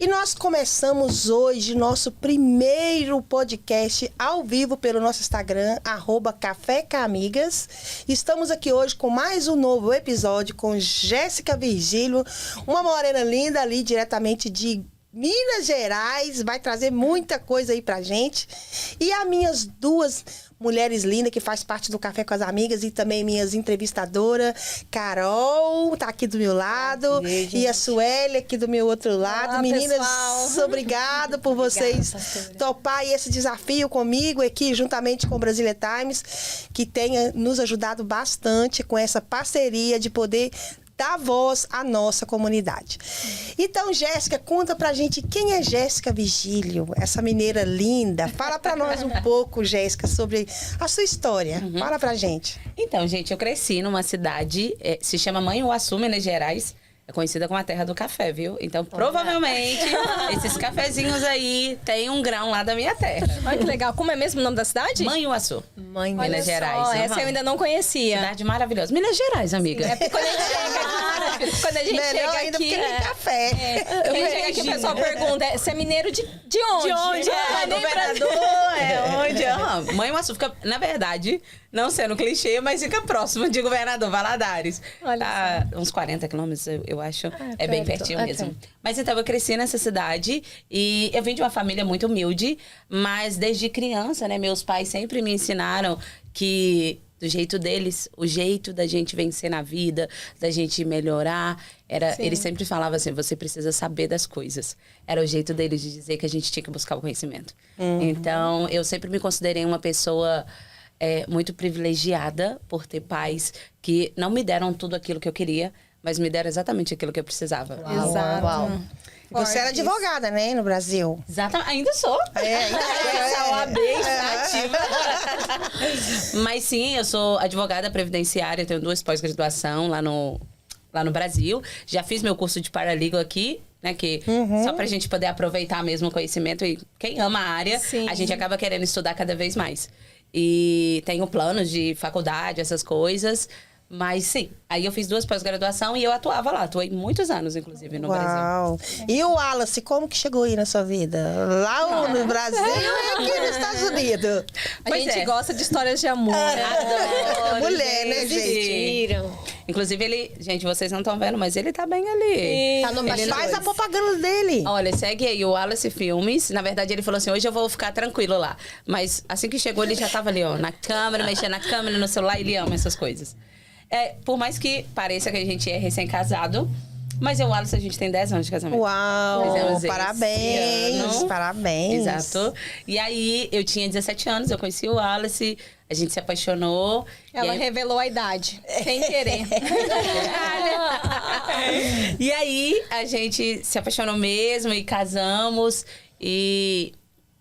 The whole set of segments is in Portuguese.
E nós começamos hoje nosso primeiro podcast ao vivo pelo nosso Instagram, @cafécamigas. Estamos aqui hoje com mais um novo episódio com Jéssica Virgílio, uma morena linda ali diretamente de Minas Gerais, vai trazer muita coisa aí pra gente. E as minhas duas mulheres lindas que faz parte do Café com as Amigas e também minhas entrevistadoras, Carol, tá aqui do meu lado, e a Sueli aqui do meu outro lado. Olá, meninas, pessoal. obrigada por vocês topar esse desafio comigo aqui, juntamente com o Brasília Times, que tenha nos ajudado bastante com essa parceria de poder dar voz à nossa comunidade. Então, Jéssica, conta pra gente quem é Jéssica Virgílio, essa mineira linda. Fala pra nós um pouco, Jéssica, sobre a sua história. Fala pra gente. Então, gente, eu cresci numa cidade, se chama Manhuaçu, Minas Gerais. É conhecida como a terra do café, viu? Então, provavelmente, esses cafezinhos aí tem um grão lá da minha terra. Olha que legal. Como é mesmo o nome da cidade? Manhuaçu. Minas Gerais. Só, essa eu ainda não conhecia. Cidade maravilhosa. Minas Gerais, amiga. É porque quando a gente chega aqui, quando a gente Melhor chega ainda aqui, porque tem café. quando a gente chega aqui, o pessoal pergunta, você é mineiro de onde? De onde? É, nem Governador, é onde? Manhuaçu fica, na verdade, não sendo clichê, mas fica próximo de Governador Valadares. Olha Tá uns 40 quilômetros, eu acho. É bem perto. pertinho mesmo. Mas então, eu cresci nessa cidade e eu vim de uma família muito humilde, mas desde criança, né, meus pais sempre me ensinaram que do jeito deles, o jeito da gente vencer na vida, da gente melhorar, eles sempre falavam assim, você precisa saber das coisas. Era o jeito deles de dizer que a gente tinha que buscar o conhecimento. Então, eu sempre me considerei uma pessoa muito privilegiada por ter pais que não me deram tudo aquilo que eu queria, mas me deram exatamente aquilo que eu precisava. Exato. Uau. Você era advogada, né, no Brasil? Exatamente, ainda sou. Essa OAB está ativa. Mas sim, eu sou advogada previdenciária, tenho 2 pós-graduação lá no Brasil. Já fiz meu curso de paralegal aqui, né, que só pra gente poder aproveitar mesmo o conhecimento. E quem ama a área, a gente acaba querendo estudar cada vez mais. E tenho planos de faculdade, essas coisas. Mas sim, aí eu fiz 2 pós-graduação e eu atuava lá. Atuei muitos anos, inclusive, no Brasil. E o Wallace, como que chegou aí na sua vida? Lá no Brasil e aqui nos Estados Unidos? A gente gosta de histórias de amor. Adoro, Mulher, né, gente? Inclusive, gente, vocês não estão vendo, mas ele tá bem ali. Tá no Faz a propaganda dele. Olha, segue aí o Wallace Filmes. Na verdade, ele falou assim, hoje eu vou ficar tranquilo lá. Mas assim que chegou, ele já tava ali, ó, na câmera, mexendo na câmera, no celular. Ele ama essas coisas. Por mais que pareça que a gente é recém-casado, mas eu e o Wallace, a gente tem 10 anos de casamento. Uau, parabéns, parabéns. Exato. E aí, eu tinha 17 anos, eu conheci o Wallace, a gente se apaixonou. Ela revelou a idade, sem querer. E aí, a gente se apaixonou mesmo e casamos. E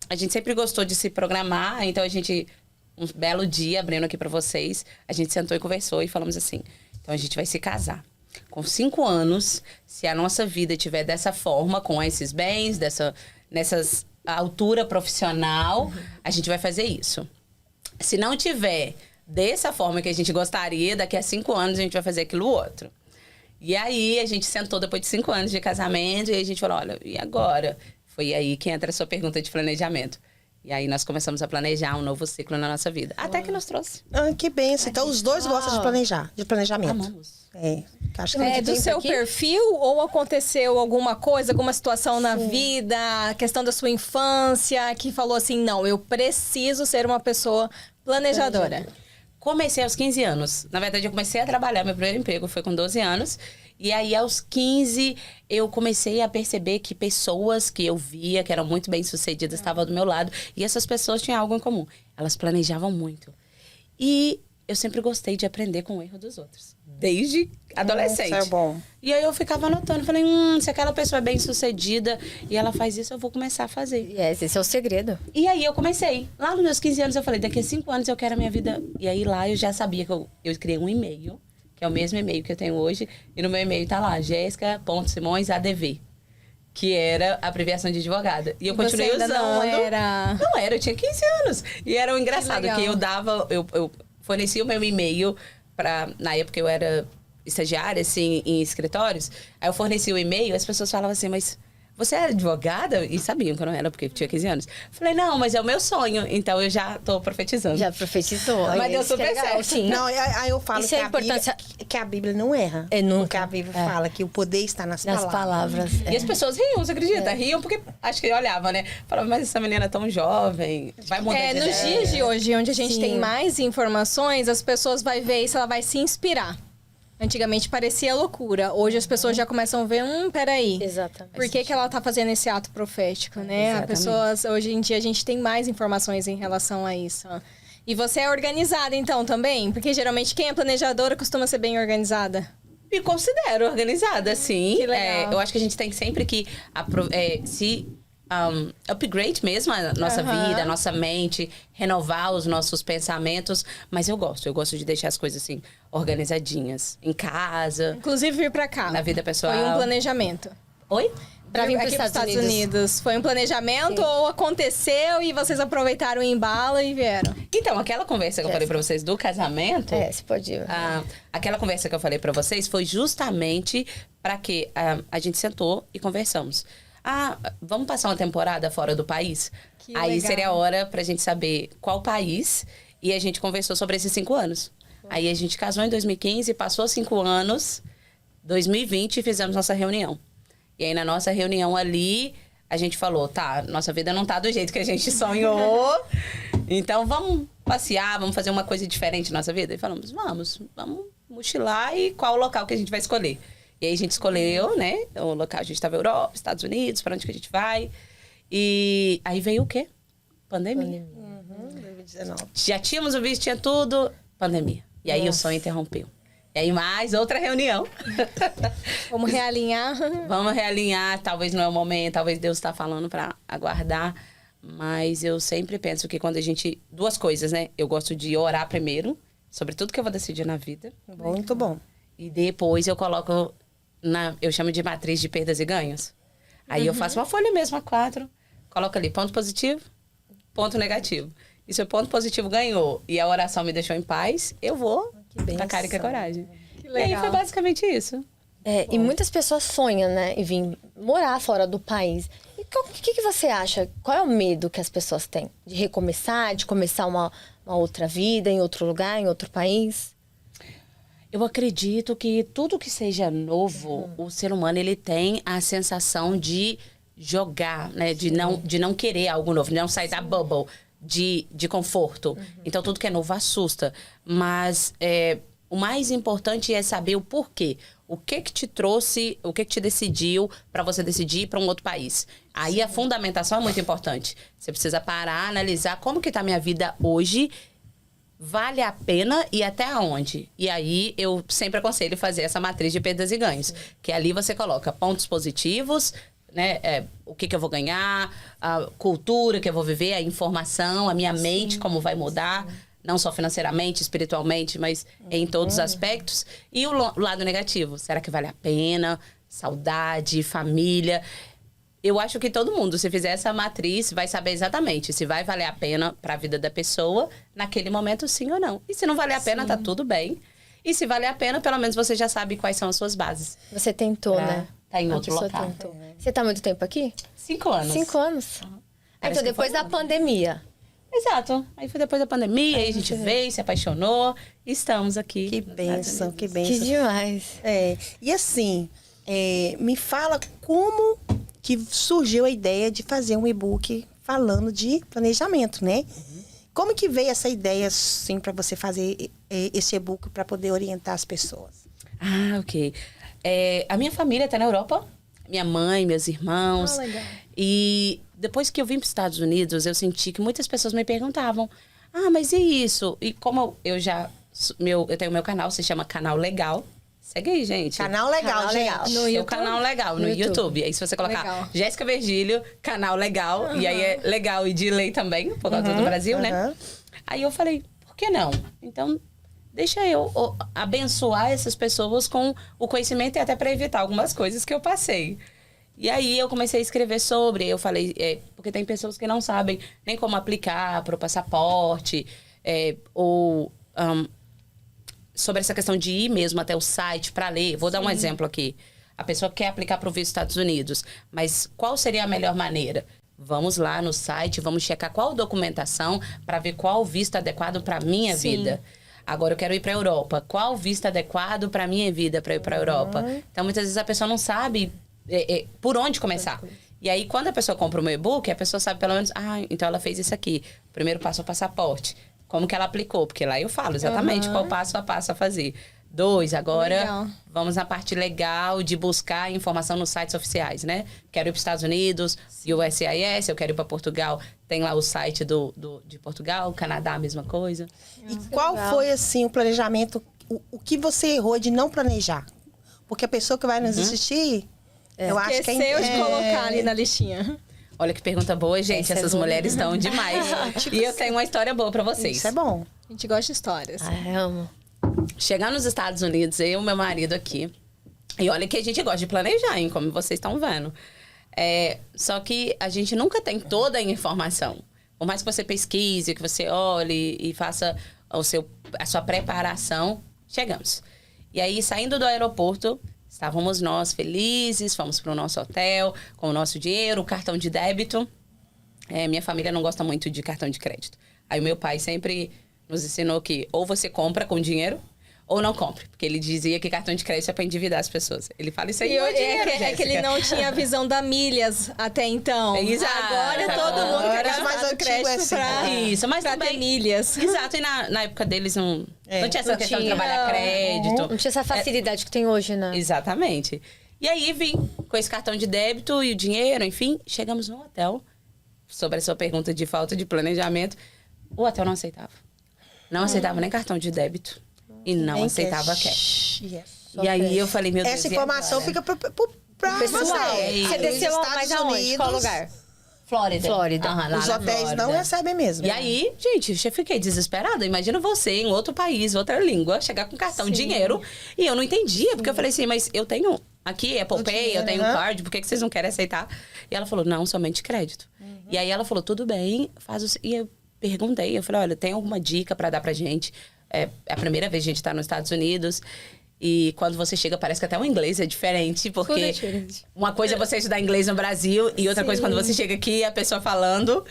a gente sempre gostou de se programar, então a gente... Um belo dia, abrindo aqui pra vocês, a gente sentou e conversou e falamos assim, então a gente vai se casar. Com 5 anos, se a nossa vida estiver dessa forma, com esses bens, nessa altura profissional, a gente vai fazer isso. Se não tiver dessa forma que a gente gostaria, daqui a 5 anos a gente vai fazer aquilo outro. E aí a gente sentou depois de 5 anos de casamento e a gente falou, olha, e agora? Foi aí que entra a sua pergunta de planejamento. E aí nós começamos a planejar um novo ciclo na nossa vida. Até que nos trouxe. Que benção. Então os dois gostam de planejar, de planejamento. Amamos. Acho que do seu perfil ou aconteceu alguma coisa, alguma situação na vida, questão da sua infância, que falou assim, não, eu preciso ser uma pessoa planejadora. Comecei aos 15 anos. Na verdade, eu comecei a trabalhar, meu primeiro emprego foi com 12 anos. E aí, aos 15, eu comecei a perceber que pessoas que eu via, que eram muito bem-sucedidas, estavam do meu lado. E essas pessoas tinham algo em comum. Elas planejavam muito. E eu sempre gostei de aprender com o erro dos outros. Desde adolescente. Isso é bom. E aí, eu ficava anotando. Falei, se aquela pessoa é bem-sucedida e ela faz isso, eu vou começar a fazer. Esse é o segredo. E aí, eu comecei. Lá nos meus 15 anos, eu falei, daqui a 5 anos eu quero a minha vida... E aí, lá, eu já sabia que eu criei um e-mail, que é o mesmo e-mail que eu tenho hoje. E no meu e-mail tá lá, Jéssica.Simões.ADV, que era a abreviação de advogada. E eu continuei ainda usando. Não era, eu tinha 15 anos. E era o engraçado, que eu dava... Eu fornecia o meu e-mail para... Na época eu era estagiária, assim, em escritórios. Aí eu fornecia o e-mail, as pessoas falavam assim, mas... você é advogada? E sabiam que eu não era, porque eu tinha 15 anos. Falei, não, mas é o meu sonho. Então eu já tô profetizando. Já profetizou. Mas deu super certo. Sim. Não, aí eu falo Isso é que a Bíblia não erra. É, nunca. Porque a Bíblia fala que o poder está nas palavras. E as pessoas riam, você acredita? Riam porque acho que olhavam, né? Falavam, mas essa menina é tão jovem, vai mudar de Nos ideia. dias de hoje, onde a gente Sim. tem mais informações, as pessoas vão ver isso, ela vai se inspirar. Antigamente parecia loucura. Hoje as pessoas já começam a ver, peraí. Exatamente. Por que ela tá fazendo esse ato profético, né? Exatamente. As pessoas, hoje em dia, a gente tem mais informações em relação a isso. E você é organizada, então, também? Porque geralmente quem é planejadora costuma ser bem organizada. Me considero organizada, sim. Que legal. Eu acho que a gente tem sempre que upgrade mesmo a nossa vida, a nossa mente, renovar os nossos pensamentos. Mas eu gosto de deixar as coisas assim, organizadinhas. Em casa, Inclusive vir pra cá. na vida pessoal. Foi um planejamento. Oi? Pra vir Aqui pros Estados Unidos. Foi um planejamento ou aconteceu e vocês aproveitaram o embalo e vieram? Então, aquela conversa que eu falei pra vocês do casamento... Você pode ir. Aquela conversa que eu falei pra vocês foi justamente pra que a gente sentou e conversamos. Vamos passar uma temporada fora do país? Que Aí legal. seria a hora pra gente saber qual país. E a gente conversou sobre esses 5 anos. Aí a gente casou em 2015, passou 5 anos, 2020 e fizemos nossa reunião. E aí na nossa reunião ali, a gente falou, tá, nossa vida não tá do jeito que a gente sonhou. Então vamos passear, vamos fazer uma coisa diferente na nossa vida? E falamos, vamos mochilar e qual o local que a gente vai escolher? E aí a gente escolheu, né, o local, a gente estava na Europa, Estados Unidos, para onde que a gente vai. E aí veio o quê? Pandemia. 2019. Já tínhamos o visto, tinha tudo, pandemia. E aí o sonho interrompeu. E aí mais outra reunião. Vamos realinhar. Vamos realinhar, talvez não é o momento, talvez Deus está falando para aguardar. Mas eu sempre penso que quando a gente... 2 coisas, né? Eu gosto de orar primeiro, sobre tudo que eu vou decidir na vida. Muito bom. E depois eu coloco eu chamo de matriz de perdas e ganhos. Aí eu faço uma folha mesmo, A4. Coloco ali ponto positivo, ponto negativo. E se o ponto positivo ganhou e a oração me deixou em paz, eu vou com a cara e com a coragem. Que E aí legal. foi basicamente isso. E muitas pessoas sonham, né? Em vir morar fora do país. E o que você acha? Qual é o medo que as pessoas têm? De recomeçar, de começar uma outra vida em outro lugar, em outro país? Eu acredito que tudo que seja novo, o ser humano ele tem a sensação de jogar, né? De não querer algo novo, de não sair da bubble de conforto. Então, tudo que é novo assusta. Mas o mais importante é saber o porquê. O que te trouxe, o que te decidiu para você decidir ir para um outro país. Aí a fundamentação é muito importante. Você precisa parar, analisar como que tá a minha vida hoje. Vale a pena e até onde? E aí, eu sempre aconselho fazer essa matriz de perdas e ganhos. Que ali você coloca pontos positivos, né? O que eu vou ganhar, a cultura que eu vou viver, a informação, a minha mente, como vai mudar. Não só financeiramente, espiritualmente, mas em todos os aspectos. E o lado negativo. Será que vale a pena? Saudade, família... Eu acho que todo mundo, se fizer essa matriz, vai saber exatamente se vai valer a pena para a vida da pessoa naquele momento, sim ou não. E se não valer a pena, tá tudo bem. E se valer a pena, pelo menos você já sabe quais são as suas bases. Você tentou, né? Tá em A outro pessoa local. tentou. Você tá há muito tempo aqui? 5 anos. 5 anos. Parece Então, que depois foi da pandemia. Exato. Aí foi depois da pandemia, aí a gente veio, se apaixonou. E estamos aqui. Que bênção, que Que bênção. demais. E assim, me fala como que surgiu a ideia de fazer um e-book falando de planejamento, né? Como que veio essa ideia, assim, para você fazer esse e-book para poder orientar as pessoas? Ok. A minha família tá na Europa. Minha mãe, meus irmãos. Legal. E depois que eu vim para os Estados Unidos, eu senti que muitas pessoas me perguntavam: mas e isso? E como eu tenho meu canal, se chama Canal Legal. Segue aí, gente. Canal legal, Canal gente. legal. No Seu YouTube? canal legal, no No YouTube. YouTube. Aí se você colocar Legal. Jéssica Virgílio, canal legal. E aí é legal e de lei também, por causa do Brasil, né? Aí eu falei, por que não? Então, deixa eu abençoar essas pessoas com o conhecimento e até para evitar algumas coisas que eu passei. E aí eu comecei a escrever sobre, eu falei, porque tem pessoas que não sabem nem como aplicar para o passaporte, sobre essa questão de ir mesmo até o site para ler. Vou dar um exemplo aqui. A pessoa quer aplicar para o visto dos Estados Unidos, mas qual seria a melhor maneira? Vamos lá no site, vamos checar qual documentação para ver qual visto adequado para minha vida. Agora eu quero ir para a Europa. Qual visto adequado para minha vida para ir para a Europa? Então, muitas vezes a pessoa não sabe por onde começar. E aí, quando a pessoa compra o meu e-book, a pessoa sabe pelo menos, então ela fez isso aqui. O primeiro passo é o passaporte. Como que ela aplicou? Porque lá eu falo exatamente qual passo a passo a fazer. 2, agora vamos na parte legal de buscar informação nos sites oficiais, né? Quero ir para os Estados Unidos, USCIS, eu quero ir para Portugal. Tem lá o site de Portugal, Canadá, a mesma coisa. E qual foi, assim, o planejamento, o que você errou de não planejar? Porque a pessoa que vai nos assistir, eu acho que esqueceu de colocar ali na listinha. Olha que pergunta boa, gente. Essas mulheres estão demais. E eu tenho uma história boa para vocês. Isso é bom. A gente gosta de histórias. Ai, amo. Chegar nos Estados Unidos, eu e meu marido aqui. E olha que a gente gosta de planejar, hein? Como vocês estão vendo. Só que a gente nunca tem toda a informação. Por mais que você pesquise, que você olhe e faça a sua preparação, chegamos. E aí, saindo do aeroporto, estávamos nós felizes, fomos para o nosso hotel, com o nosso dinheiro, o cartão de débito. Minha família não gosta muito de cartão de crédito. Aí o meu pai sempre nos ensinou que ou você compra com dinheiro ou não compre. Porque ele dizia que cartão de crédito é para endividar as pessoas. Ele fala isso aí, é que ele não tinha a visão da milhas até então. Exato. Agora todo mundo quer gastar crédito pra ter milhas. Exato, e na época deles não tinha essa questão de trabalhar crédito. Não tinha essa facilidade que tem hoje, né? Exatamente. E aí vim com esse cartão de débito e o dinheiro, enfim, chegamos no hotel. Sobre a sua pergunta de falta de planejamento, o hotel não aceitava. Não aceitava nem cartão de débito. E não Nem aceitava cash. Yes. E aí eu falei, meu Deus, Essa informação fica pra Pessoal, você. você desceu Nos mais Estados aonde? Unidos, Qual lugar? Flórida. Flórida. Lá Os na hotéis Flórida. não recebem mesmo. E aí, gente, eu fiquei desesperada. Imagina você em outro país, outra língua, chegar com cartão de dinheiro. E eu não entendia, porque eu falei assim, mas eu tenho aqui Apple Pay, eu tenho card, por que vocês não querem aceitar? E ela falou, não, somente crédito. E aí ela falou, tudo bem, faz o... E eu perguntei, eu falei, olha, tem alguma dica pra dar pra gente? É a primeira vez que a gente tá nos Estados Unidos. E quando você chega, parece que até o inglês é diferente, porque Tudo é diferente. uma coisa é você estudar inglês no Brasil e outra coisa quando você chega aqui, a pessoa falando.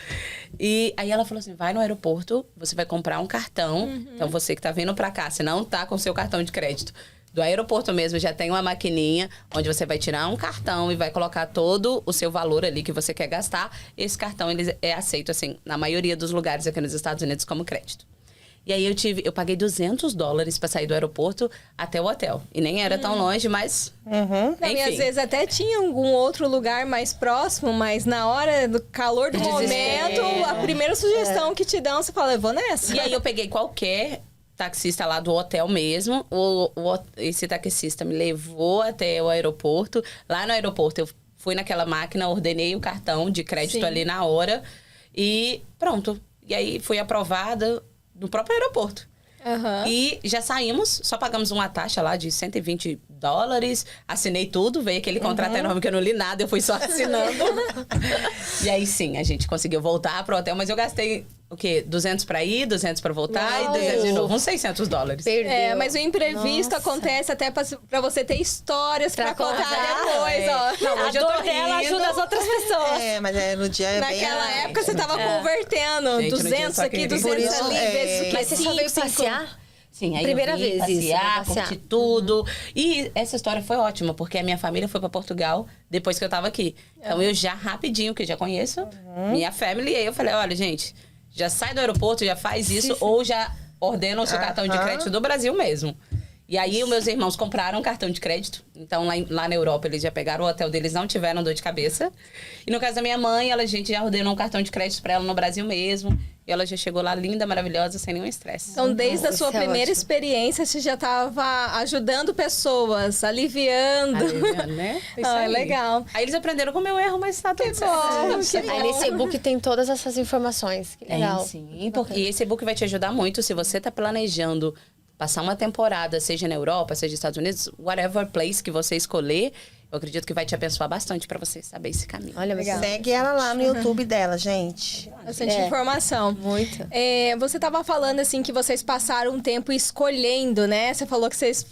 E aí ela falou assim, vai no aeroporto, você vai comprar um cartão. Então você que tá vindo pra cá, você não tá com seu cartão de crédito. Do aeroporto mesmo já tem uma maquininha onde você vai tirar um cartão e vai colocar todo o seu valor ali que você quer gastar. Esse cartão ele é aceito, assim, na maioria dos lugares aqui nos Estados Unidos como crédito. E aí eu paguei $200 para sair do aeroporto até o hotel. E nem era tão longe, mas... Não, e às vezes até tinha algum outro lugar mais próximo, mas na hora do calor do momento, a primeira sugestão que te dão, você fala, eu vou nessa. E aí eu peguei qualquer taxista lá do hotel mesmo. Esse taxista me levou até o aeroporto. Lá no aeroporto eu fui naquela máquina, ordenei o cartão de crédito ali na hora. E pronto. E aí fui aprovada no próprio aeroporto. E já saímos, só pagamos uma taxa lá de $120. Assinei tudo, veio aquele contrato enorme que eu não li nada, eu fui só assinando. E aí sim, a gente conseguiu voltar pro hotel, mas eu gastei o quê? 200 pra ir, 200 pra voltar e 200 de novo, uns $600. Perdeu. Mas o imprevisto acontece até pra você ter histórias pra contar depois, ó. Não, A hoje eu tô dor dela rindo. ajuda as outras pessoas. Mas no dia é bem... Naquela época você tava convertendo Gente, no dia 200 só aqui, queria. 200 Por isso, ali, vezes o quê? Mas você só veio passear? Sim, aí Primeira eu vim vez isso, passear, passear. curti tudo. E essa história foi ótima, porque a minha família foi pra Portugal depois que eu tava aqui. Então eu já rapidinho, que eu já conheço minha family, e aí eu falei, olha, gente, já sai do aeroporto, já faz isso, ou já ordena o seu cartão de crédito do Brasil mesmo. E aí, os meus irmãos compraram um cartão de crédito. Então, lá na Europa, eles já pegaram o hotel deles, não tiveram dor de cabeça. E no caso da minha mãe, a gente já ordenou um cartão de crédito pra ela no Brasil mesmo. E ela já chegou lá linda, maravilhosa, sem nenhum estresse. Então, desde a sua Isso é primeira ótimo. experiência, você já estava ajudando pessoas, aliviando. Aliviando, né? Isso Ah, aí. legal. Aí eles aprenderam com o meu erro, mas tá tudo bom, certo. que Aí nesse e-book tem todas essas informações. Que legal. Sim, porque esse e-book vai te ajudar muito se você tá planejando passar uma temporada, seja na Europa, seja nos Estados Unidos, whatever place que você escolher, eu acredito que vai te abençoar bastante pra você saber esse caminho. Olha, Legal. Segue ela lá no YouTube dela, gente. Bastante informação. Muito. Você estava falando, assim, que vocês passaram um tempo escolhendo, né? Você falou que vocês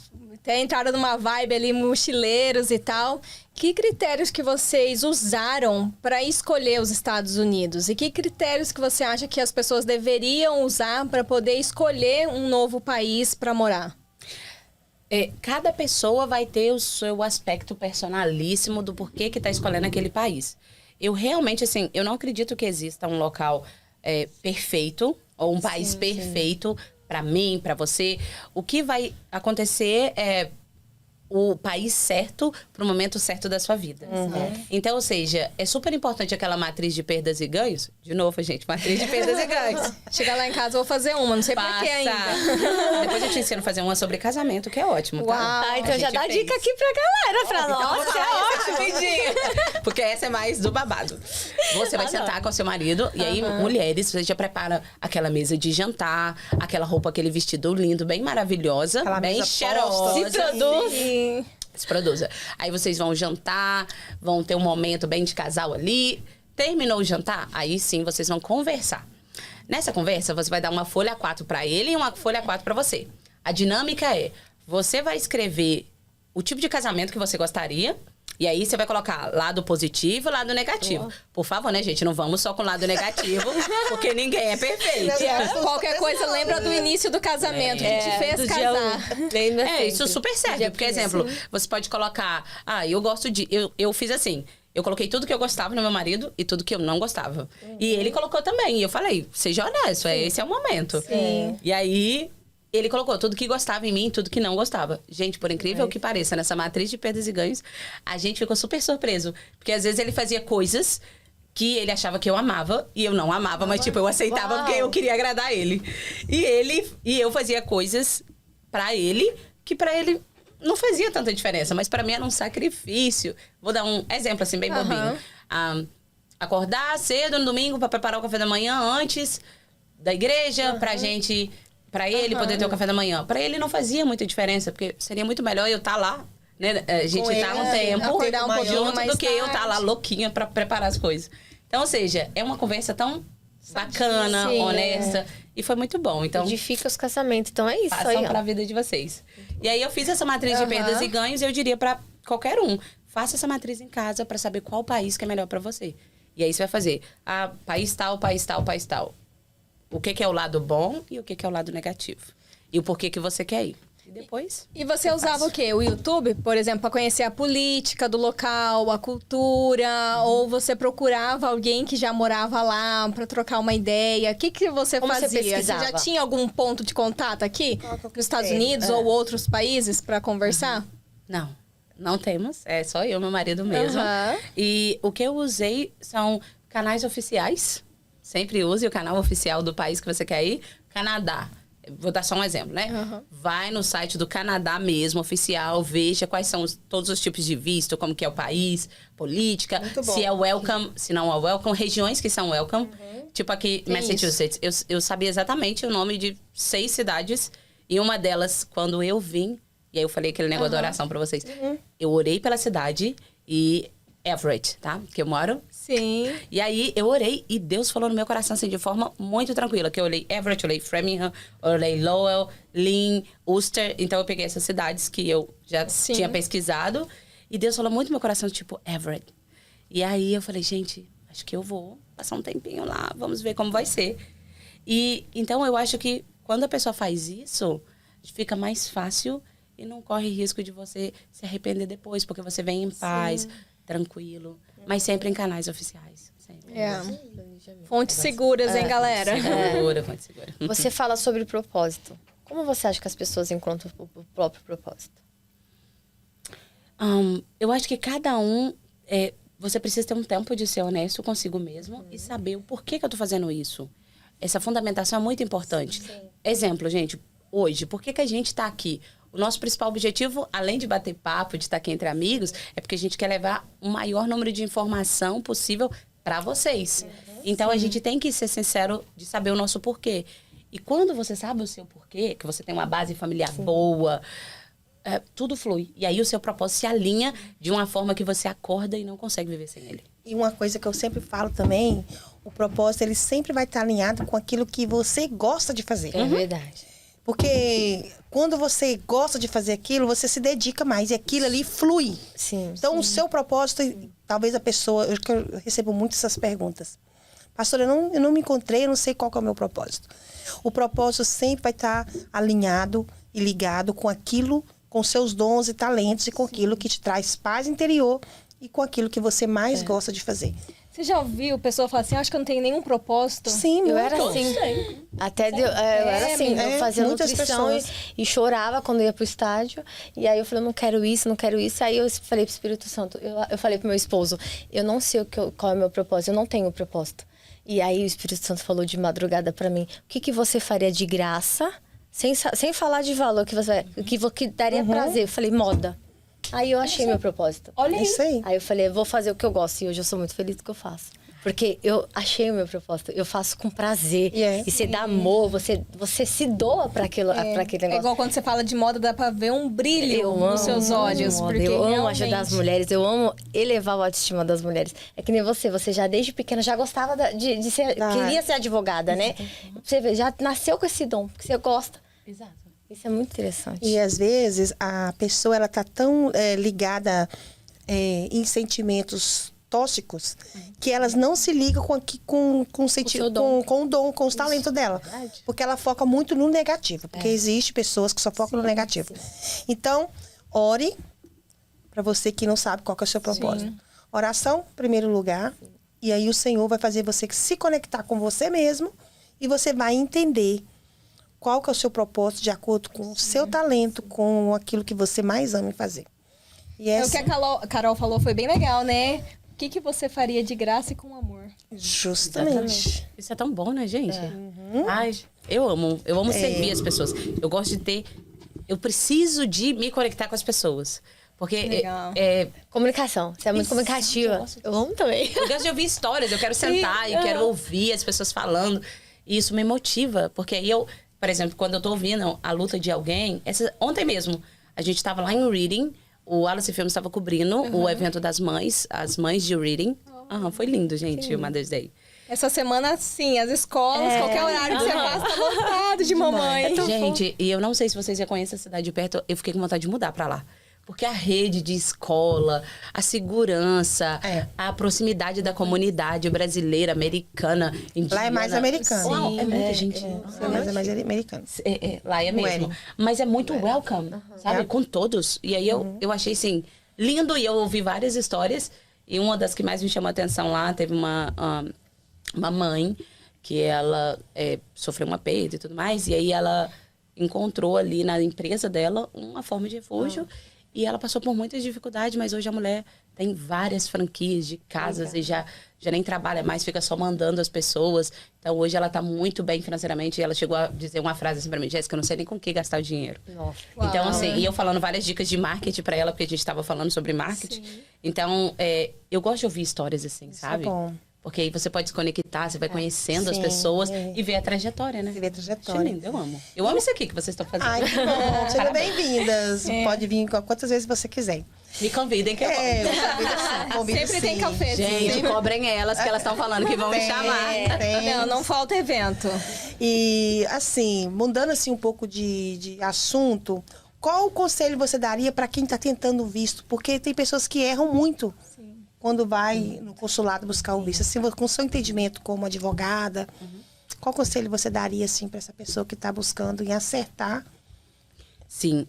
até entraram numa vibe ali, mochileiros e tal. Que critérios que vocês usaram para escolher os Estados Unidos? E que critérios que você acha que as pessoas deveriam usar para poder escolher um novo país para morar? Cada pessoa vai ter o seu aspecto personalíssimo do porquê que está escolhendo aquele país. Eu realmente, assim, eu não acredito que exista um local perfeito ou um país perfeito para mim, para você. O que vai acontecer é o país certo para o momento certo da sua vida. Então, ou seja, é super importante aquela matriz de perdas e ganhos. De novo, gente, matriz de perdas e ganhos. Chegar lá em casa, eu vou fazer uma, não sei pra que ainda. Depois eu te ensino a fazer uma sobre casamento, que é ótimo, tá? Uau. Então já dá dica aqui pra galera, pra nós. Ótimo. Porque essa é mais do babado. Você vai sentar com o seu marido e aí, mulheres, você já prepara aquela mesa de jantar, aquela roupa, aquele vestido lindo, bem maravilhosa, Aquela bem mesa cheirosa. posta. Se produz. Se produza. Aí vocês vão jantar, vão ter um momento bem de casal ali. Terminou o jantar, aí sim vocês vão conversar. Nessa conversa, você vai dar uma folha A4 para ele e uma folha A4 para você. A dinâmica é, você vai escrever o tipo de casamento que você gostaria. E aí você vai colocar lado positivo e lado negativo. Por favor, né, gente? Não vamos só com lado negativo, porque ninguém é perfeito. Qualquer coisa lembra do início do casamento, que te fez casar. Isso super serve. Porque, exemplo, você pode colocar... eu gosto de... Eu fiz assim... Eu coloquei tudo que eu gostava no meu marido e tudo que eu não gostava. E ele colocou também. E eu falei, seja honesto, esse é o momento. Sim. E aí... Ele colocou tudo que gostava em mim e tudo que não gostava. Gente, por incrível que pareça, nessa matriz de perdas e ganhos, a gente ficou super surpreso. Porque às vezes ele fazia coisas que ele achava que eu amava e eu não amava, mas tipo, eu aceitava porque eu queria agradar ele. E eu fazia coisas pra ele que pra ele não fazia tanta diferença, mas pra mim era um sacrifício. Vou dar um exemplo assim, bem bobinho. Acordar cedo no domingo pra preparar o café da manhã antes da igreja, pra gente... Pra ele poder ter o café da manhã. Pra ele não fazia muita diferença, porque seria muito melhor eu estar lá, né? A gente tá um tempo acordar um pouquinho junto mais do que eu estar tarde. lá louquinha pra preparar as coisas. Então, ou seja, é uma conversa tão bacana, Sim, honesta. E foi muito bom. Então, Edifica os casamentos. Então é isso aí, façam ó. pra vida de vocês. E aí eu fiz essa matriz de perdas e ganhos e eu diria pra qualquer um. Faça essa matriz em casa pra saber qual país que é melhor pra você. E aí você vai fazer, país tal, país tal, país tal. O que é o lado bom e o que é o lado negativo. E o porquê que você quer ir. E depois... E você usava o quê? O YouTube, por exemplo, para conhecer a política do local, a cultura? Ou você procurava alguém que já morava lá para trocar uma ideia? O que você Como você fazia? pesquisava? Já tinha algum ponto de contato aqui? Nos Estados critério? Unidos ou outros países para conversar? Não temos. É só eu e meu marido mesmo. E o que eu usei são canais oficiais. Sempre use o canal oficial do país que você quer ir. Canadá. Vou dar só um exemplo, né? Vai no site do Canadá mesmo, oficial, veja quais são todos os tipos de visto, como que é o país, política, Muito bom. se é welcome, se não é welcome, regiões que são welcome. Tipo aqui, Massachusetts. Eu sabia exatamente o nome de 6 cidades. E uma delas, quando eu vim, e aí eu falei aquele negócio da oração pra vocês. Eu orei pela cidade e Everett, tá? Que eu moro. Sim. E aí eu orei e Deus falou no meu coração assim de forma muito tranquila. Que eu olhei Everett, eu olhei Framingham, eu olhei Lowell, Lynn, Worcester. Então eu peguei essas cidades que eu já tinha pesquisado. E Deus falou muito no meu coração, tipo, Everett. E aí eu falei, gente, acho que eu vou passar um tempinho lá, vamos ver como vai ser. E então eu acho que quando a pessoa faz isso, fica mais fácil e não corre risco de você se arrepender depois, porque você vem em paz, tranquilo, mas sempre em canais oficiais. Sempre. Fontes seguras, hein, galera? Segura, fonte segura. Você fala sobre propósito. Como você acha que as pessoas encontram o próprio propósito? Eu acho que cada um... você precisa ter um tempo de ser honesto consigo mesmo e saber o porquê que eu tô fazendo isso. Essa fundamentação é muito importante. Exemplo, gente, hoje, por que a gente tá aqui? O nosso principal objetivo, além de bater papo, de estar aqui entre amigos, é porque a gente quer levar o maior número de informação possível para vocês. Então, a gente tem que ser sincero de saber o nosso porquê. E quando você sabe o seu porquê, que você tem uma base familiar boa, tudo flui. E aí o seu propósito se alinha de uma forma que você acorda e não consegue viver sem ele. E uma coisa que eu sempre falo também, o propósito ele sempre vai estar alinhado com aquilo que você gosta de fazer. É verdade. Porque quando você gosta de fazer aquilo, você se dedica mais e aquilo ali flui. Sim. Então, o seu propósito, talvez a pessoa... Eu recebo muito essas perguntas. Pastora, eu não me encontrei, eu não sei qual que é o meu propósito. O propósito sempre vai estar alinhado e ligado com aquilo, com seus dons e talentos e com aquilo que te traz paz interior e com aquilo que você mais gosta de fazer. Você já ouviu pessoa falar assim, acho que eu não tenho nenhum propósito? Sim, Eu muito. era assim. Até eu era assim, eu fazia muitas nutrição pessoas. e chorava quando ia pro estádio. E aí eu falei, não quero isso, não quero isso. Aí eu falei pro Espírito Santo, eu falei pro meu esposo, eu não sei qual é o meu propósito, eu não tenho propósito. E aí o Espírito Santo falou de madrugada pra mim, o que você faria de graça, sem falar de valor, que daria prazer? Eu falei, moda. Aí eu achei meu propósito. Olha É isso aí. Aí eu falei, eu vou fazer o que eu gosto. E hoje eu sou muito feliz do que eu faço. Porque eu achei o meu propósito. Eu faço com prazer. Yes. E você dá amor, você se doa pra aquele negócio. É igual quando você fala de moda, dá pra ver um brilho Eu nos seus olhos. moda, Porque eu amo realmente... ajudar as mulheres, eu amo elevar a autoestima das mulheres. É que nem você já desde pequena já gostava de ser, queria ser advogada, né? Você vê, já nasceu com esse dom, porque você gosta. Exato. Isso é muito interessante. E às vezes a pessoa ela tá tão ligada em sentimentos tóxicos que elas não se ligam com seu dom. com o dom, com os talentos dela. verdade. Porque ela foca muito no negativo. Porque existe pessoas que só focam no negativo. Então, ore para você que não sabe qual que é o seu propósito. Oração, em primeiro lugar. E aí o Senhor vai fazer você se conectar com você mesmo e você vai entender qual que é o seu propósito de acordo com o seu talento, com aquilo que você mais ama fazer. E É o que a Carol falou, foi bem legal, né? O que você faria de graça e com amor? Justamente. Isso é tão bom, né, gente? Ai, eu amo servir as pessoas. Eu gosto de ter... Eu preciso de me conectar com as pessoas. Porque Legal. Comunicação, você é muito comunicativa. Eu amo também. eu gosto de ouvir histórias, eu quero sentar e quero ouvir as pessoas falando. E isso me motiva, porque aí eu... Por exemplo, quando eu tô ouvindo a luta de alguém... Ontem mesmo, a gente tava lá em Reading, o Alice Filmes estava cobrindo o evento das mães, as mães de Reading. Foi lindo, gente, o Mother's Day. Essa semana, sim, as escolas, qualquer horário que você passa, tá lotado de mamãe. Gente, e eu não sei se vocês já conhecem a cidade de perto, eu fiquei com vontade de mudar pra lá. Porque a rede de escola, a segurança, a proximidade da comunidade brasileira, americana, indiana. Lá é mais americano. Uau, é muita gente. Mas é mais americano. Lá é mesmo. Mas é muito welcome, sabe? Com todos. E aí eu achei, assim, lindo. E eu ouvi várias histórias. E uma das que mais me chamou a atenção lá, teve uma mãe que ela sofreu uma perda e tudo mais. E aí ela encontrou ali na empresa dela uma forma de refúgio. E ela passou por muitas dificuldades, mas hoje a mulher tem várias franquias de casas e já nem trabalha mais, fica só mandando as pessoas. Então, hoje ela tá muito bem financeiramente. E ela chegou a dizer uma frase assim pra mim, Jéssica, eu não sei nem com que gastar o dinheiro. Nossa. Então, assim, e eu falando várias dicas de marketing pra ela, porque a gente tava falando sobre marketing. Então, eu gosto de ouvir histórias assim, sabe? É bom. Porque aí você pode se conectar, você vai conhecendo as pessoas e ver a trajetória, né? Ver a trajetória. Acho lindo, eu amo. Eu amo isso aqui que vocês estão fazendo. Ai, que bom. Sejam bem-vindas. Pode vir quantas vezes você quiser. Me convidem que eu vou. Convido Sempre sim. tem café. Gente, cobrem elas, que elas estão falando que vão me chamar. Não falta evento. E, assim, mudando assim um pouco de assunto, qual o conselho você daria para quem está tentando visto? Porque tem pessoas que erram muito quando vai no consulado buscar o visto. Assim, com o seu entendimento como advogada, qual conselho você daria assim para essa pessoa que está buscando em acertar? Sim,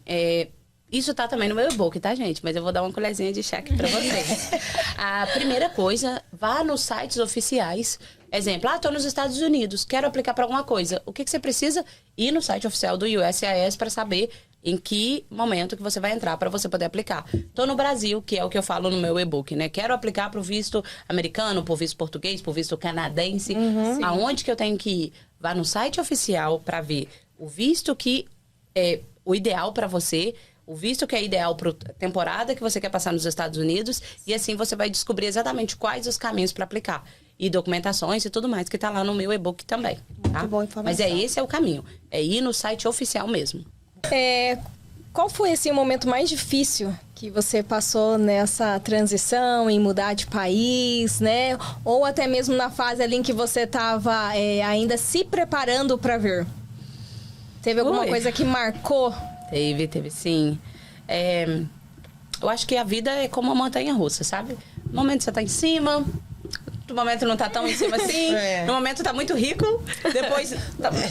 isso tá também no meu e-book, tá, gente? Mas eu vou dar uma colherzinha de chá aqui pra vocês. A primeira coisa, vá nos sites oficiais. Exemplo, tô nos Estados Unidos, quero aplicar para alguma coisa. O que você precisa? Ir no site oficial do USCIS para saber em que momento que você vai entrar para você poder aplicar. Tô no Brasil, que é o que eu falo no meu e-book, né? Quero aplicar para o visto americano, para o visto português, para o visto canadense. Aonde que eu tenho que ir? Vá no site oficial para ver o visto que é o ideal para você, o visto que é ideal para a temporada que você quer passar nos Estados Unidos, e assim você vai descobrir exatamente quais os caminhos para aplicar. E documentações e tudo mais que tá lá no meu e-book também. Tá? Muito boa informação. Mas esse é o caminho. É ir no site oficial mesmo. Qual foi assim, o momento mais difícil que você passou nessa transição, em mudar de país, né? Ou até mesmo na fase ali em que você estava ainda se preparando para vir? Teve alguma Oi. coisa que marcou? Teve sim. Eu acho que a vida é como uma montanha-russa, sabe? No momento você tá em cima, no momento não tá tão em cima assim, no momento tá muito rico, depois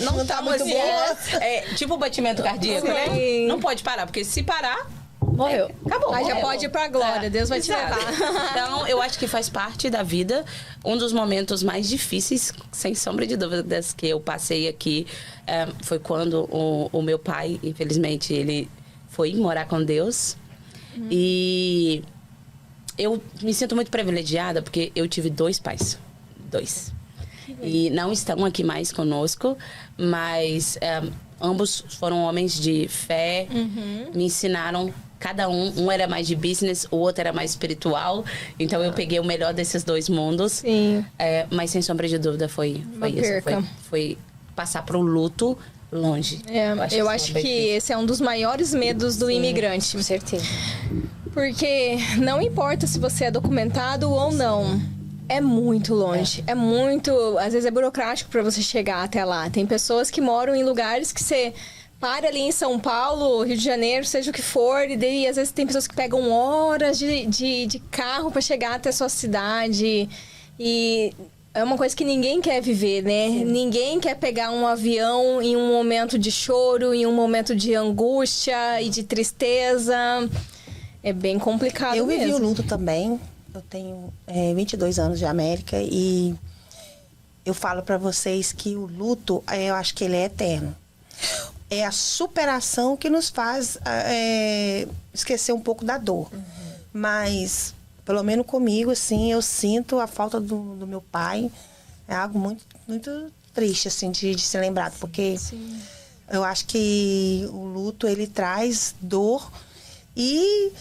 não tá muito assim. Tipo o batimento cardíaco, né? Não pode parar, porque se parar, Morreu. acabou. Aí já morreu. pode ir pra glória, Deus vai te Exato. levar. Então, eu acho que faz parte da vida. Um dos momentos mais difíceis, sem sombra de dúvidas, que eu passei aqui foi quando o meu pai, infelizmente, ele foi morar com Deus. E eu me sinto muito privilegiada porque eu tive 2 pais. 2. E não estão aqui mais conosco, mas ambos foram homens de fé, me ensinaram. Cada um era mais de business, o outro era mais espiritual. Então eu peguei o melhor desses 2 mundos. Sim. Mas sem sombra de dúvida foi isso. perca. Foi passar pro luto longe. Eu acho que esse é um dos maiores medos do imigrante. Com certeza. Porque não importa se você é documentado ou não, é muito longe. É muito... Às vezes é burocrático para você chegar até lá. Tem pessoas que moram em lugares que você para ali em São Paulo, Rio de Janeiro, seja o que for, e daí às vezes tem pessoas que pegam horas de carro para chegar até a sua cidade. E é uma coisa que ninguém quer viver, né? Sim. Ninguém quer pegar um avião em um momento de choro, em um momento de angústia e de tristeza. É bem complicado Eu mesmo. vivi o luto também. Eu tenho 22 anos de América e eu falo pra vocês que o luto, eu acho que ele é eterno. É a superação que nos faz esquecer um pouco da dor. Mas, pelo menos comigo, assim, eu sinto a falta do meu pai. É algo muito, muito triste, assim, de ser lembrado. Porque eu acho que o luto, ele traz dor. E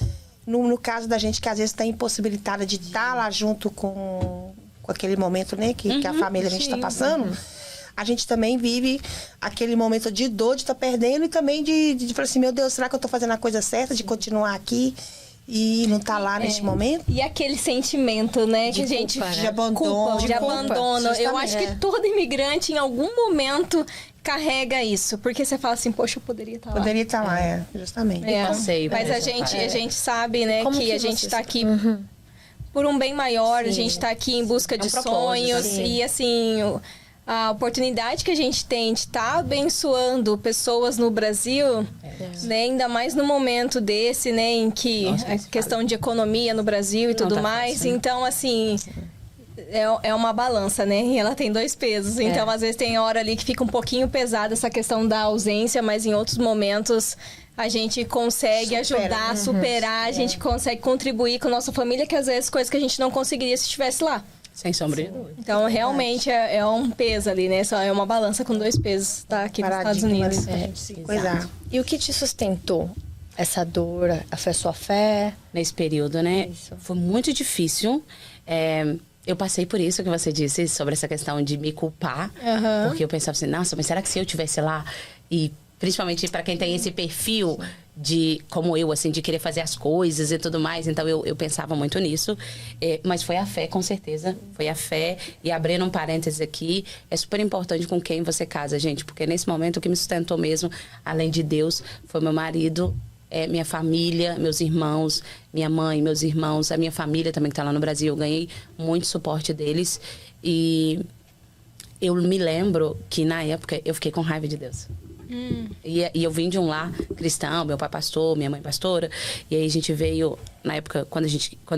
no caso da gente que às vezes está impossibilitada de estar lá junto com aquele momento, né, que a família a gente está passando, a gente também vive aquele momento de dor de estar perdendo e também de falar assim, meu Deus, será que eu estou fazendo a coisa certa de continuar aqui e não estar lá neste momento? E aquele sentimento, né, que a gente... De abandono. De abandono. Eu acho que todo imigrante, em algum momento, carrega isso. Porque você fala assim, poxa, eu poderia estar lá. Poderia estar lá, justamente. Mas a gente sabe, né, Como que a gente está aqui por um bem maior, a gente está aqui em busca de sonhos. E assim, a oportunidade que a gente tem de estar abençoando pessoas no Brasil, né, ainda mais no momento desse, né, em que a questão de economia no Brasil e tudo mais. Fácil, então, assim... É uma balança, né? E ela tem 2 pesos. Então, às vezes, tem hora ali que fica um pouquinho pesada essa questão da ausência, mas em outros momentos a gente consegue ajudar a superar, a gente consegue contribuir com a nossa família, que às vezes coisas que a gente não conseguiria se estivesse lá. Sem sombra de dúvida. Então, realmente, é um peso ali, né? Só é uma balança com 2 pesos, tá? Aqui nos Estados Unidos. E o que te sustentou? Essa dor? Foi a sua fé? Nesse período, né? Isso. Foi muito difícil. Eu passei por isso que você disse, sobre essa questão de me culpar. Porque eu pensava assim, nossa, mas será que se eu estivesse lá? E principalmente para quem tem esse perfil de, como eu, assim, de querer fazer as coisas e tudo mais. Então, eu pensava muito nisso. Mas foi a fé, com certeza. Foi a fé. E abrindo um parênteses aqui, é super importante com quem você casa, gente. Porque nesse momento, o que me sustentou mesmo, além de Deus, foi meu marido, minha família, meus irmãos, minha mãe, meus irmãos, a minha família também que está lá no Brasil. Eu ganhei muito suporte deles. E eu me lembro que, na época, eu fiquei com raiva de Deus. E eu vim de um lar cristão, meu pai pastor, minha mãe pastora. E aí a gente veio, na época, quando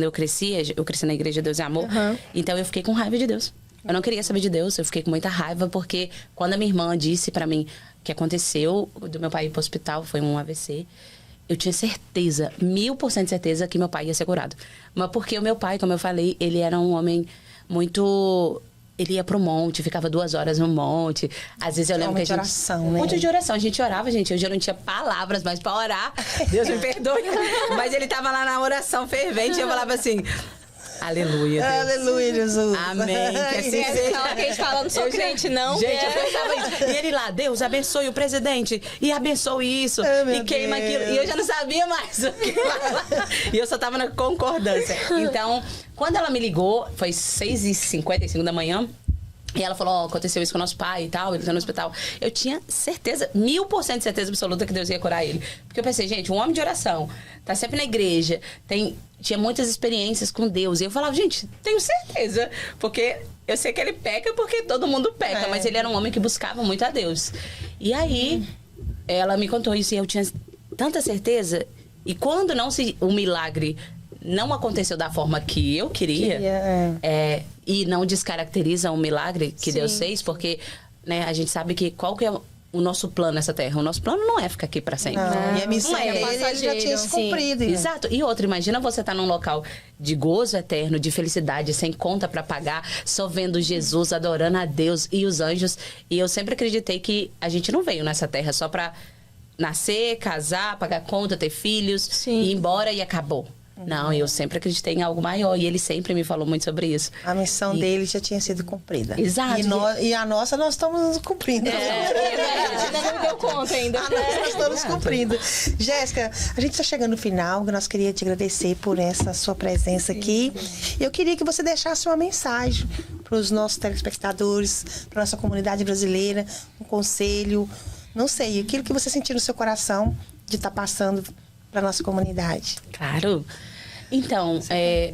eu cresci na igreja Deus e Amor. Então eu fiquei com raiva de Deus. Eu não queria saber de Deus, eu fiquei com muita raiva, porque quando a minha irmã disse pra mim que aconteceu, do meu pai ir pro hospital, foi um AVC, eu tinha certeza, 1000% certeza que meu pai ia ser curado. Mas porque o meu pai, como eu falei, ele era um homem muito... Ele ia pro monte, ficava 2 horas no monte. Às vezes eu lembro que a gente... oração, né? Muito de oração. A gente orava, gente. Eu já não tinha palavras mais pra orar. Deus me perdoe. Mas ele tava lá na oração fervente e eu falava assim... Aleluia, Deus. Aleluia, Jesus. Amém. Que assim seja. Então, a gente fala, não sou crente, não. Gente, eu pensava isso. E ele lá, Deus abençoe o presidente. E abençoe isso. e queima aquilo. E eu já não sabia mais o que falar. E eu só tava na concordância. Então, quando ela me ligou, foi 6h55 da manhã. E ela falou, aconteceu isso com o nosso pai e tal, ele tá no hospital. Eu tinha certeza, 1000% de certeza absoluta que Deus ia curar ele. Porque eu pensei, gente, um homem de oração, tá sempre na igreja, tinha muitas experiências com Deus. E eu falava, gente, tenho certeza. Porque eu sei que ele peca porque todo mundo peca. Mas ele era um homem que buscava muito a Deus. E aí, ela me contou isso e eu tinha tanta certeza. E quando o milagre não aconteceu da forma que eu queria, e não descaracteriza o milagre que Deus fez, porque né, a gente sabe que qual que é o nosso plano nessa terra. O nosso plano não é ficar aqui pra sempre. Não, e a missão dele já tinha se cumprido. Exato. E outra, imagina você estar num local de gozo eterno, de felicidade, sem conta pra pagar, só vendo Jesus, adorando a Deus e os anjos. E eu sempre acreditei que a gente não veio nessa terra só pra nascer, casar, pagar conta, ter filhos, ir embora e acabou. Não, eu sempre acreditei em algo maior e ele sempre me falou muito sobre isso. A missão dele já tinha sido cumprida. Exato. E a nossa nós estamos cumprindo. Ainda não deu conta ainda. Nós estamos cumprindo. Jéssica, a gente está chegando no final, nós queríamos te agradecer por essa sua presença aqui. Eu queria que você deixasse uma mensagem para os nossos telespectadores, para a nossa comunidade brasileira, um conselho, não sei, aquilo que você sentiu no seu coração de estar passando para nossa comunidade. Claro. Então,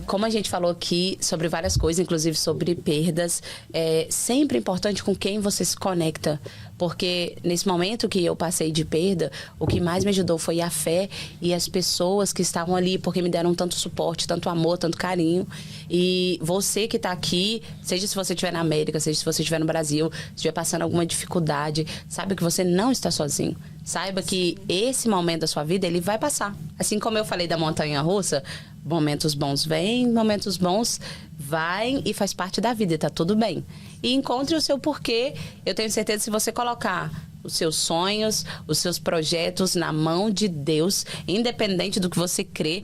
como a gente falou aqui sobre várias coisas, inclusive sobre perdas, é sempre importante com quem você se conecta. Porque nesse momento que eu passei de perda, o que mais me ajudou foi a fé e as pessoas que estavam ali, porque me deram tanto suporte, tanto amor, tanto carinho. E você que está aqui, seja se você estiver na América, seja se você estiver no Brasil, se estiver passando alguma dificuldade, saiba que você não está sozinho. Saiba que esse momento da sua vida, ele vai passar. Assim como eu falei da montanha-russa, momentos bons vêm, momentos bons vai e faz parte da vida, e tá tudo bem. E encontre o seu porquê. Eu tenho certeza que se você colocar os seus sonhos, os seus projetos na mão de Deus, independente do que você crê,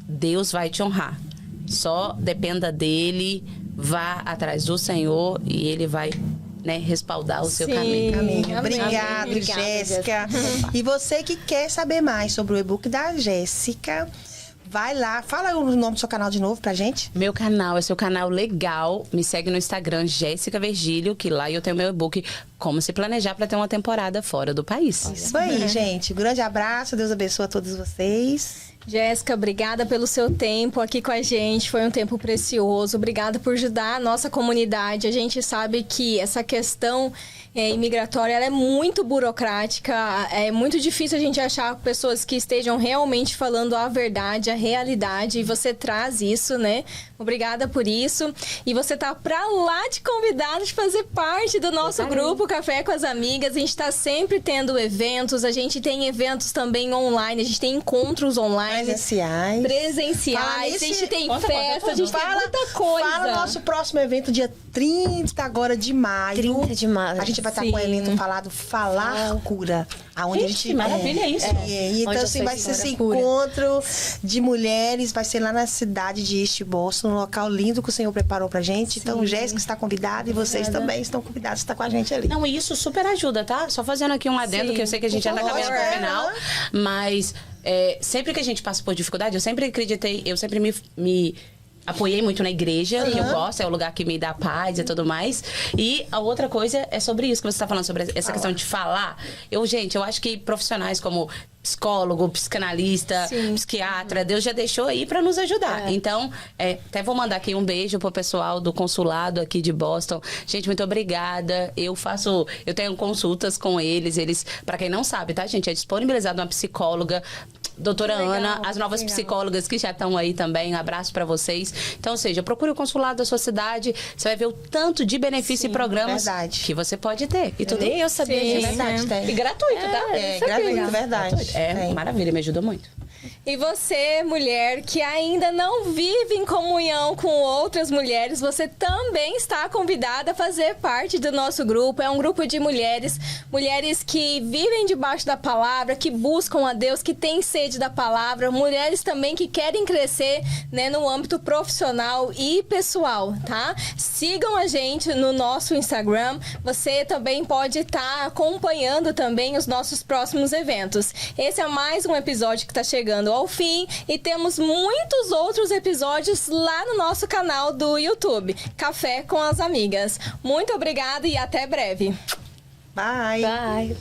Deus vai te honrar. Só dependa dele, vá atrás do Senhor e ele vai, né, respaldar o seu caminho. Amiga, obrigada, Jéssica. E você que quer saber mais sobre o e-book da Jéssica, vai lá, fala o nome do seu canal de novo pra gente. Meu canal é seu canal legal. Me segue no Instagram, Jéssica Virgílio, que lá eu tenho meu e-book Como Se Planejar para ter uma temporada fora do país. Isso aí, gente. Um grande abraço, Deus abençoe a todos vocês. Jéssica, obrigada pelo seu tempo aqui com a gente, foi um tempo precioso. Obrigada por ajudar a nossa comunidade. A gente sabe que essa questão imigratória ela é muito burocrática, é muito difícil a gente achar pessoas que estejam realmente falando a verdade, a realidade, e você traz isso, né? Obrigada por isso. E você tá pra lá de convidado de fazer parte do nosso grupo Café com as Amigas. A gente tá sempre tendo eventos, a gente tem eventos também online, a gente tem encontros online. Presenciais. A gente tem festa, a gente tem muita coisa. Fala o nosso próximo evento, dia 30 agora de maio. 30 de maio. A gente vai estar com o evento falado Falar Cura. Aonde a gente maravilha isso. Então, assim, vai ser esse encontro de mulheres, vai ser lá na cidade de East Boston, um local lindo que o Senhor preparou pra gente. Então, Jéssica está convidada e vocês também estão convidados a estar com a gente ali. Não, e isso super ajuda, tá? Só fazendo aqui um adendo, que eu sei que a gente já tá caminhando pro final, mas sempre que a gente passa por dificuldade, eu sempre acreditei, eu sempre me apoiei muito na igreja, que eu gosto, é o lugar que me dá paz e tudo mais. E a outra coisa é sobre isso que você está falando, sobre essa questão de falar. Eu acho que profissionais como psicólogo, psicanalista, psiquiatra, Deus já deixou aí para nos ajudar. Então, até vou mandar aqui um beijo pro pessoal do consulado aqui de Boston. Gente, muito obrigada. Eu tenho consultas com eles, para quem não sabe, tá, gente? É disponibilizado uma psicóloga, doutora Ana, as novas psicólogas que já estão aí também, um abraço para vocês. Então, ou seja, procure o consulado da sua cidade, você vai ver o tanto de benefício e programas que você pode ter. E tudo. Nem eu sabia disso. Verdade, tem. E gratuito, tá? Gratuito, verdade. Maravilha, me ajudou muito. E você, mulher, que ainda não vive em comunhão com outras mulheres, você também está convidada a fazer parte do nosso grupo. É um grupo de mulheres que vivem debaixo da palavra, que buscam a Deus, que têm sede da palavra, mulheres também que querem crescer, né, no âmbito profissional e pessoal, tá? Sigam a gente no nosso Instagram. Você também pode estar acompanhando também os nossos próximos eventos. Esse é mais um episódio que está chegando chegando ao fim e temos muitos outros episódios lá no nosso canal do YouTube, Café com as Amigas. Muito obrigada e até breve. Bye. Bye.